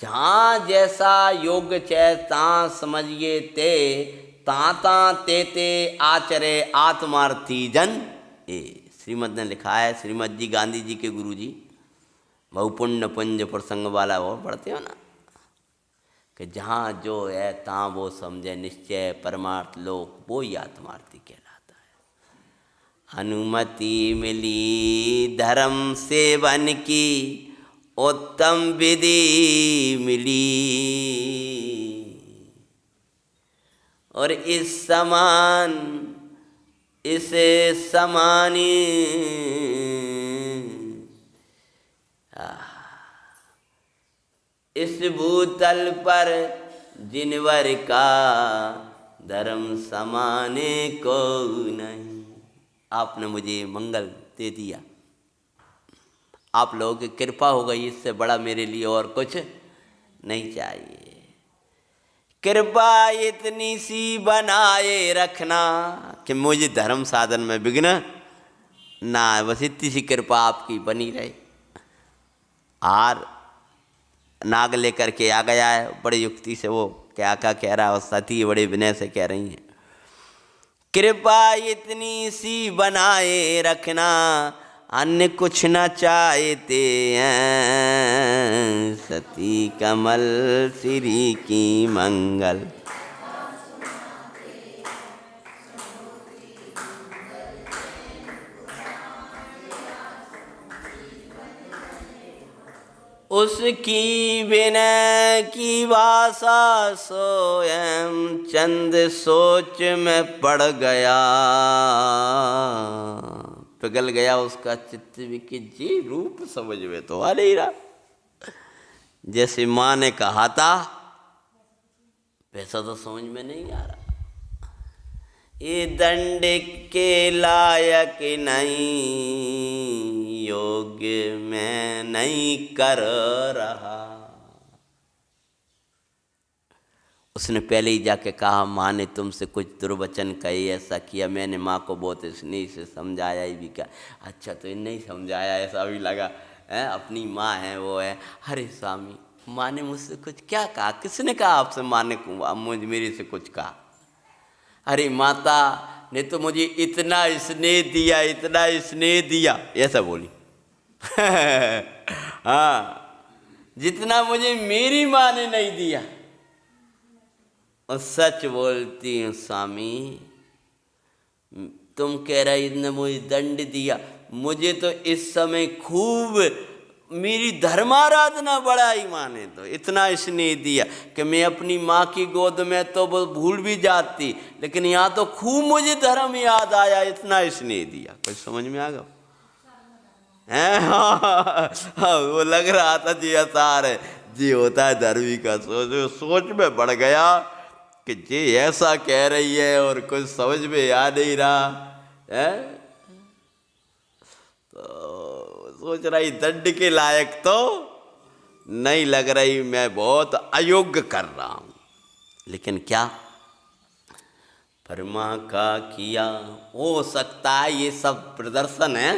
जहाँ जैसा योग्य चै ता समझिए ते, ताता ते ते आचरे आत्मार्थी जन। ये श्रीमद ने लिखा है, श्रीमद जी गांधी जी के गुरु जी, बहुपुण्य पुंज प्रसंग वाला वो पढ़ते हो ना, कि जहाँ जो है तहाँ वो समझे, निश्चय परमार्थ लोक वो ही आत्मार्थी कहलाता है। अनुमति मिली धर्म सेवन की, उत्तम विधि मिली, और इस समानी इस भूतल पर जिनवर का धर्म समाने को नहीं। आपने मुझे मंगल दे दिया, आप लोगों की कृपा हो गई, इससे बड़ा मेरे लिए और कुछ नहीं चाहिए। कृपा इतनी सी बनाए रखना कि मुझे धर्म साधन में विघ्न ना, बस इतनी सी कृपा आपकी बनी रहे। और नाग लेकर के आ गया है, बड़ी युक्ति से वो क्या कह रहा है, सती बड़े विनय से कह रही हैं, कृपा इतनी सी बनाए रखना, अन्य कुछ न चाहते हैं, सती कमल श्री की मंगल। उसकी विनय की भाषा सोयम, चंद सोच में पड़ गया, पिघल गया उसका चित्त भी कि जी रूप समझ में तो आ नहीं रहा। जैसे माँ ने कहा था वैसा तो समझ में नहीं आ रहा। ये दंड के लायक नहीं, योग्य मैं नहीं कर रहा। उसने पहले ही जाके कहा, माँ ने तुमसे कुछ दुर्वचन कहे, ऐसा किया। मैंने माँ को बहुत स्नेह से समझाया ही भी क्या। अच्छा तो नहीं समझाया, ऐसा भी लगा है, अपनी माँ है वो है। अरे स्वामी, माँ ने मुझसे कुछ क्या कहा? किसने कहा आपसे माँ ने मुझे मेरे से कुछ कहा? अरे माता ने तो मुझे इतना स्नेह दिया, इतना स्नेह दिया, ऐसा बोली। हाँ, जितना मुझे मेरी माँ ने नहीं दिया। और सच बोलती हूँ स्वामी, तुम कह रहे इतने मुझे दंड दिया, मुझे तो इस समय खूब मेरी धर्माराधना बड़ा ही माने, तो इतना स्नेह दिया कि मैं अपनी माँ की गोद में तो वो भूल भी जाती, लेकिन यहाँ तो खूब मुझे धर्म याद आया, इतना स्नेह दिया। कुछ समझ में आ गया है? हाँ, वो लग रहा था जी आसार है जी, होता है धर्मी का सोच में बढ़ गया कि जी ऐसा कह रही है और कुछ समझ में आ नहीं रहा है, तो सोच रही दंड के लायक तो नहीं लग रही, मैं बहुत अयोग्य कर रहा हूं। लेकिन क्या परमा का किया, हो सकता है ये सब प्रदर्शन है,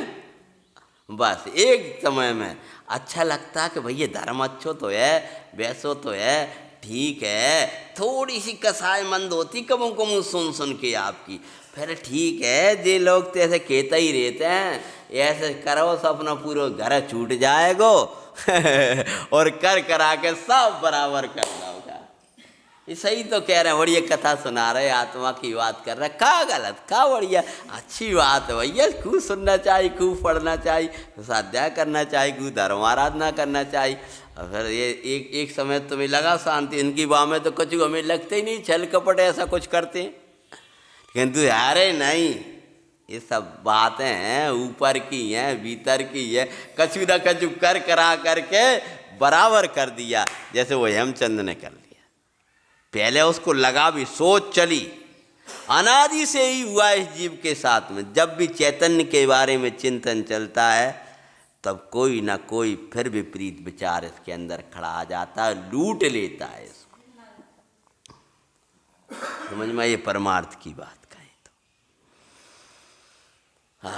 बस एक समय में अच्छा लगता है कि भैया धर्म अच्छो तो है, वैसो तो है, ठीक है, थोड़ी सी कसाई मंद होती कबू कबू सुन के आपकी, फिर ठीक है, जे लोग तो ऐसे कहते ही रहते हैं, ऐसे करो सब अपना पूरा घर छूट जाएगो और कर करा के सब बराबर कर दोगा। ये सही तो कह रहे हैं, बढ़िया कथा सुना रहे, आत्मा की बात कर रहे, का गलत का बढ़िया अच्छी बात है भैया, खूब सुनना चाहिए, खूब पढ़ना चाहिए, स्वाध्याय करना चाहिए, खूब धर्माराधना करना चाहिए। अगर ये एक समय तुम्हें लगा शांति, इनकी बात में तो कुछ हमें लगते ही नहीं, छल कपट ऐसा कुछ करते हैं, किंतु यारे नहीं, ये सब बातें हैं ऊपर की हैं, भीतर की है, कछु न कछु कर करा करके बराबर कर दिया, जैसे वो हेमचंद ने कर लिया। पहले उसको लगा भी, सोच चली, अनादि से ही हुआ इस जीव के साथ में, जब भी चैतन्य के बारे में चिंतन चलता है तब कोई ना कोई फिर विपरीत विचार इसके अंदर खड़ा आ जाता है, लूट लेता है इसको। समझ में ये परमार्थ की बात कहें तो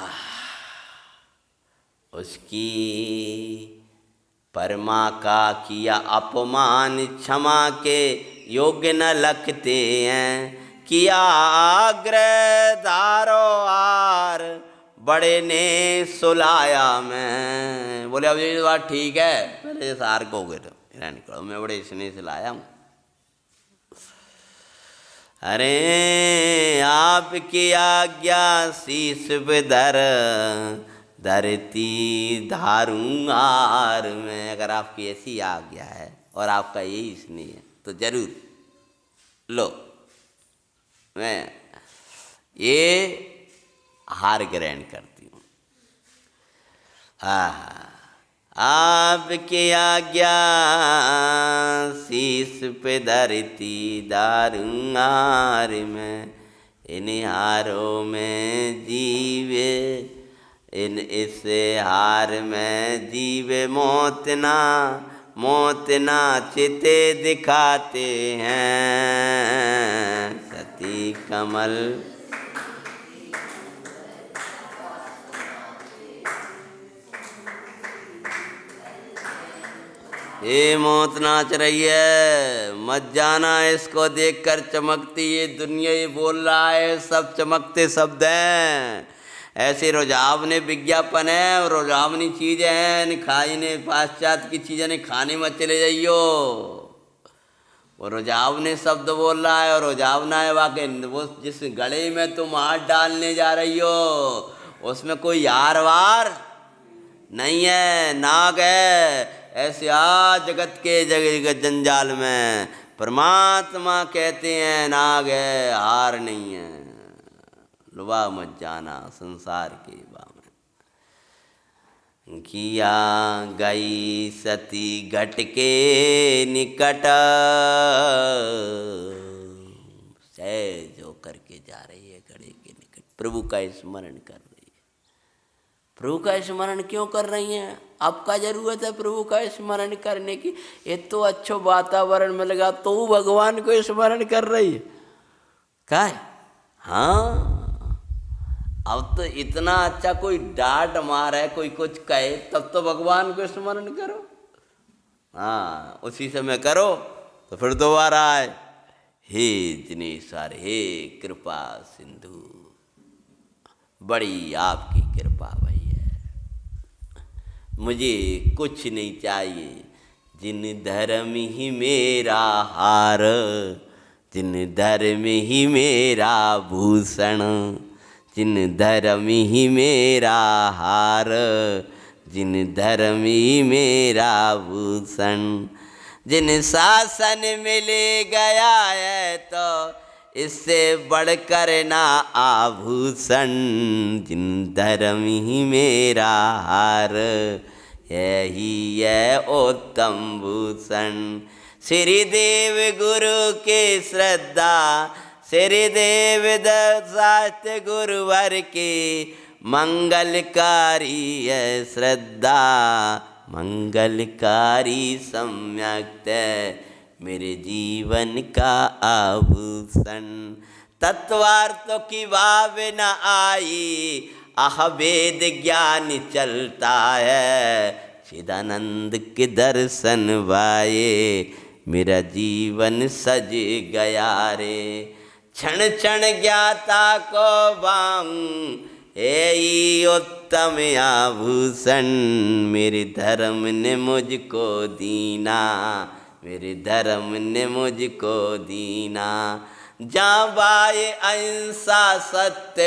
उसकी परमा का किया अपमान, क्षमा के योग्य न लगते हैं, किया आग्रह दारो आर, बड़े ने सुलाया मैं। बोले अब ये बात ठीक है, पहले सार को गए निकलो, मैं बड़े स्नेह से लाया हूँ। अरे आपकी आज्ञा शीश पे धरती धारूं आर में, अगर आपकी ऐसी आज्ञा है और आपका यही स्नेह है तो जरूर लो, मैं ये हार ग्रहण करती हूँ। आपकी आज्ञा शीश पे धरती धारूं आर में, इन हारों में जीवे, इन इस हार में जीवे मौत ना चिते दिखाते हैं, सती कमल ये मौत नाच रही है, मत जाना इसको देखकर चमकती ये दुनिया, ये बोल रहा है सब चमकते शब्द हैं, ऐसे रोजावने विज्ञापन है और रोजावनी चीज़ें हैं, खाने पाश्चात्य की चीज़ें नहीं खाने मत चले जाइयो। वो रोजावने शब्द बोल रहा है और रोजावना है वाकई, वो जिस गले में तुम हाथ डालने जा रही हो उसमें कोई यार वार नहीं है, नाग है। ऐसे जगत के जंजाल में परमात्मा कहते हैं नाग है, हार नहीं है। लुभा मत जाना संसार के बाम, किया गई सती घट के निकट, सहज होकर के जा रही है घड़े के निकट, प्रभु का स्मरण कर रही है। प्रभु का स्मरण क्यों कर रही हैं? आपका जरूरत है प्रभु का स्मरण करने की, ये तो अच्छो वातावरण मिलेगा तो भगवान को स्मरण कर रही है क्या है? हाँ, अब तो इतना अच्छा कोई डांट मारे, कोई कुछ कहे तब तो भगवान को स्मरण करो। हाँ, उसी समय करो तो फिर दोबारा आए, हे जिनेश्वर, हे कृपा सिंधु, बड़ी आपकी कृपा भैया, मुझे कुछ नहीं चाहिए, जिन धर्म ही मेरा हार, जिन धर्म ही मेरा भूषण, जिन धर्म ही मेरा हार, जिन धर्म ही मेरा भूषण। जिन शासन मिले गया है तो इससे बढ़कर ना आभूषण, जिन धर्म ही मेरा हार, यही है उत्तम भूषण। श्री देव गुरु के श्रद्धा, श्री देव शास्त्र गुरुवर के मंगलकारी है श्रद्धा, मंगलकारी सम्यक्त मेरे जीवन का आभूषण। तत्वार्थों की भाव न आई, अहवेद ज्ञान चलता है, चिदानंद के दर्शन वाये मेरा जीवन सज गया रे। क्षण क्षण ज्ञाता को बाऊं, यही उत्तम आभूषण, मेरे धर्म ने मुझको दीना, मेरे धर्म ने मुझको दीना। जहाँ बाय अहिंसा सत्य,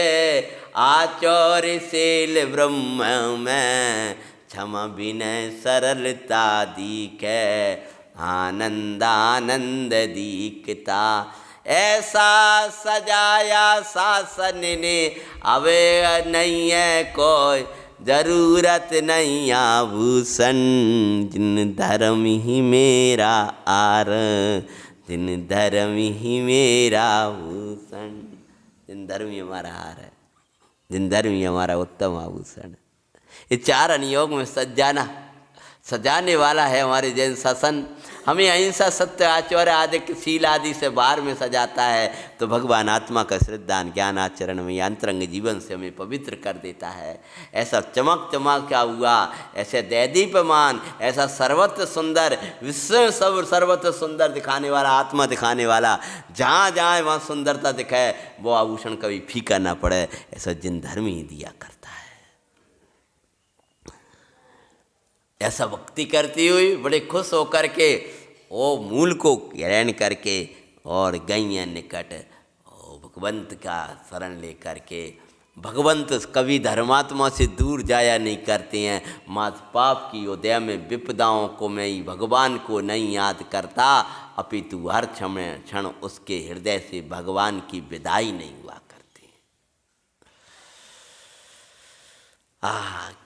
आचौर्यशील ब्रह्म में, क्षमा विनय सरलता दिखे, आनंद आनंद दिखता। ऐसा सजाया शासन ने, अब नहीं है कोई जरूरत नहीं आभूषण, जिन धर्म ही मेरा आर, जिन धर्म ही मेरा भूषण। जिन धर्म ही हमारा हार है, जिन धर्म ही हमारा उत्तम आभूषण। ये चार अनुयोग में सजाने वाला है हमारे जैन शासन। हमें अहिंसा सत्य आचौर्य आदि शील आदि से बाहर में सजाता है, तो भगवान आत्मा का श्रद्धान ज्ञान आचरण में अंतरंग जीवन से हमें पवित्र कर देता है। ऐसा चमक चमक क्या हुआ, ऐसे दैदीप्यमान, ऐसा सर्वत्र सुंदर, विश्व में सब सर्वत्र सुंदर दिखाने वाला, आत्मा दिखाने वाला, जहाँ जहाँ वहाँ सुंदरता दिखाए, वो आभूषण कभी फीका ना पड़े, ऐसा जिन धर्म ही दिया करता है। ऐसा भक्ति करती हुई बड़े खुश होकर के वो मूल को ग्रहण करके और गैया निकट भगवंत का शरण लेकर के, भगवंत कभी धर्मात्मा से दूर जाया नहीं करते हैं। मात पाप की उदय में विपदाओं को मैं भगवान को नहीं याद करता, अपितु हर क्षण उसके हृदय से भगवान की विदाई नहीं हुआ।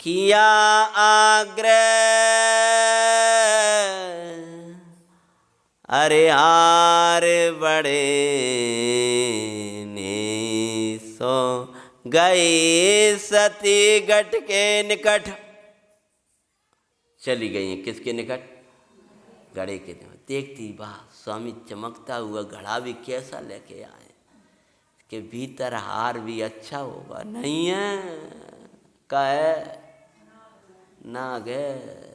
किया आग्रह अरे हार बड़े ने, सो गए सती घट के निकट। चली गई हैं किसके निकट? घड़े के निकट। देखती वाह स्वामी चमकता हुआ घड़ा भी कैसा लेके आए, के भीतर हार भी अच्छा होगा। नहीं है का है नाग है।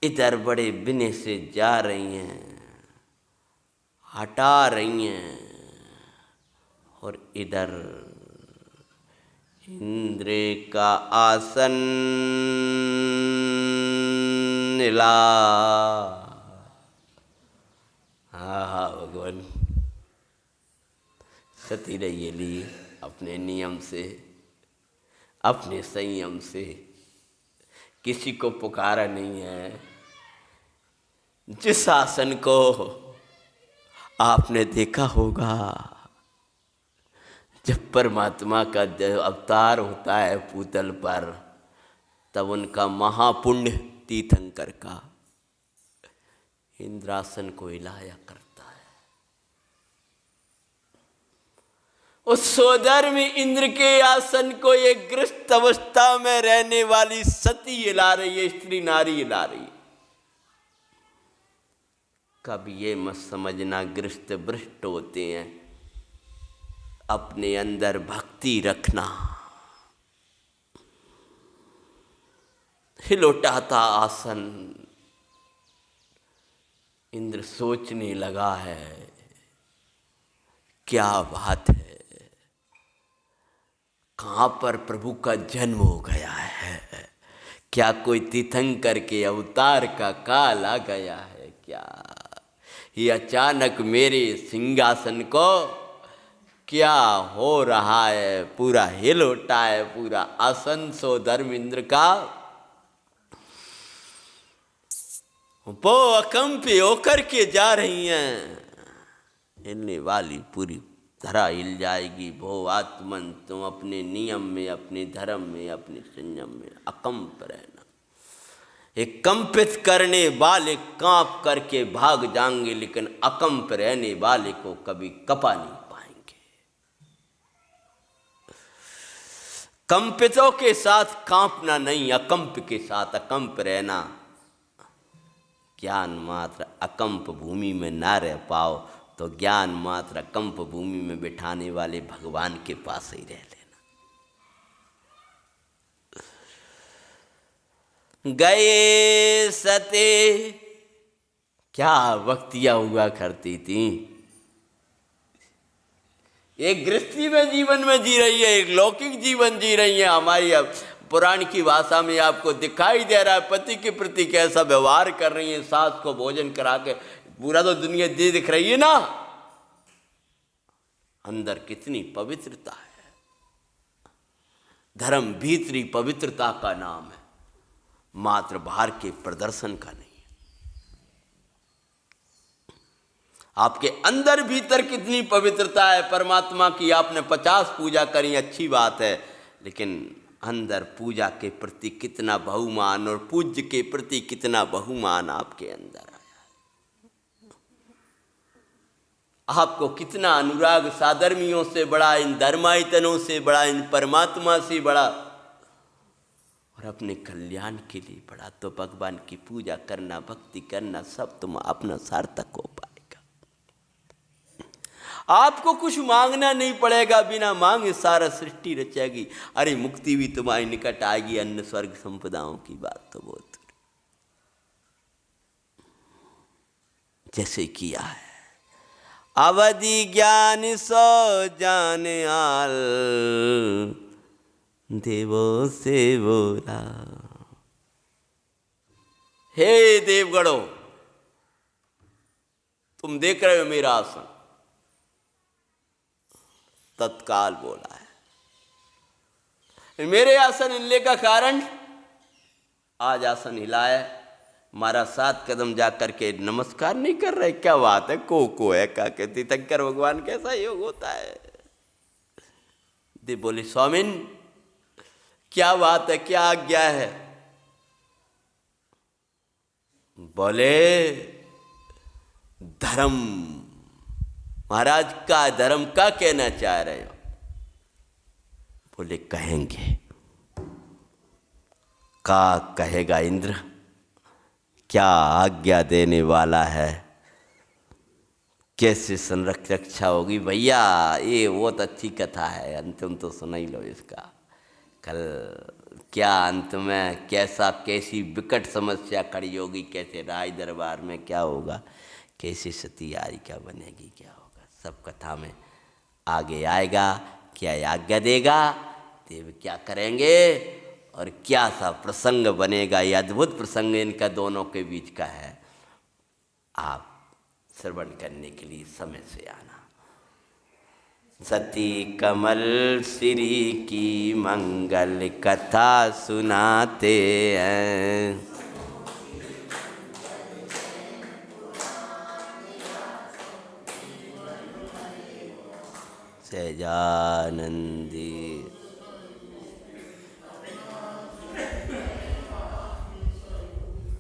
इधर बड़े बिने से जा रही हैं, हटा रही हैं, और इधर इंद्र का आसन ला। हाँ भगवान सती रहिए लिए अपने नियम से, अपने संयम से, किसी को पुकारा नहीं है। जिस आसन को आपने देखा होगा जब परमात्मा का अवतार होता है पूतल पर, तब उनका महापुण्य तीर्थंकर का इंद्रासन को हिलाया करता है। उस सोदर में इंद्र के आसन को एक ग्रस्त अवस्था में रहने वाली सती हिला रही है, स्त्री नारी हिला रही है। कभी ये मत समझना ग्रस्त भ्रष्ट होते हैं, अपने अंदर भक्ति रखना। हिलोटाता आसन, इंद्र सोचने लगा है क्या बात है, कहाँ पर प्रभु का जन्म हो गया है, क्या कोई तीर्थंकर के अवतार का काल आ गया है क्या। ये अचानक मेरे सिंहासन को क्या हो रहा है, पूरा हिल उठा है, पूरा आसन सो धर्मेंद्र का वो अकंप होकर के जा रही हैं। हिलने वाली पूरी धरा हिल जाएगी। भो आत्मन तुम अपने नियम में, अपने धर्म में, अपने संयम में अकंप रहना। एक कंपित करने वाले कांप करके भाग जाएंगे, लेकिन अकंप रहने वाले को कभी कपा नहीं पाएंगे। कंपितों के साथ कांपना नहीं, अकंप के साथ अकंप रहना। ज्ञान मात्र अकंप भूमि में ना रह पाओ तो ज्ञान मात्र अकंप भूमि में बिठाने वाले भगवान के पास ही रह लेना। गए सते क्या वक्तियां हुआ करती थी। एक गृहस्थी में जीवन में जी रही है, एक लौकिक जीवन जी रही है। हमारी अब पुराण की भाषा में आपको दिखाई दे रहा है पति के प्रति कैसा व्यवहार कर रही है, सास को भोजन करा के। पूरा तो दुनिया दिख रही है ना, अंदर कितनी पवित्रता है। धर्म भीतरी पवित्रता का नाम है, मात्र बाहर के प्रदर्शन का नहीं। आपके अंदर भीतर कितनी पवित्रता है परमात्मा की। आपने 50 पूजा करी, अच्छी बात है, लेकिन अंदर पूजा के प्रति कितना बहुमान और पूज्य के प्रति कितना बहुमान आपके अंदर आया। आपको कितना अनुराग साधर्मियों से बड़ा, इन धर्मायतनों से बड़ा, इन परमात्मा से बड़ा और अपने कल्याण के लिए बड़ा। तो भगवान की पूजा करना, भक्ति करना, सब तुम अपना सार्थक हो पाएगा। आपको कुछ मांगना नहीं पड़ेगा, बिना मांगे सारा सृष्टि रचेगी। अरे मुक्ति भी तुम्हारे निकट आएगी। अन्य स्वर्ग संपदाओं की बात तो बहुत जैसे किया है। अवधि ज्ञान सो जान आल देवो से बोला। हे देवगणों, तुम देख रहे हो मेरा आसन। तत्काल बोला है। मेरे आसन हिलने का कारण, आज आसन हिला है, हमारा 7 कदम जा करके नमस्कार नहीं कर रहे। क्या बात है, को है का के तीर्थंकर भगवान कैसा योग होता है। दे बोले स्वामिन क्या बात है, क्या आज्ञा है। बोले धर्म, महाराज का धर्म का कहना चाह रहे हो। बोले कहेंगे। का कहेगा इंद्र, क्या आज्ञा देने वाला है, कैसे संरक्षा होगी। भैया ये बहुत अच्छी कथा है, अंतिम तो सुना ही लो इसका। कल क्या अंत में कैसी विकट समस्या खड़ी होगी, कैसे राज दरबार में क्या होगा, कैसे सती यारी क्या बनेगी, क्या होगा, सब कथा में आगे आएगा। क्या आज्ञा देगा, देव क्या करेंगे और क्या सा प्रसंग बनेगा। ये अद्भुत प्रसंग इनका दोनों के बीच का है। आप श्रवण करने के लिए समय से आना। सती कमल श्री की मंगल कथा सुनाते हैं। सहजानंदी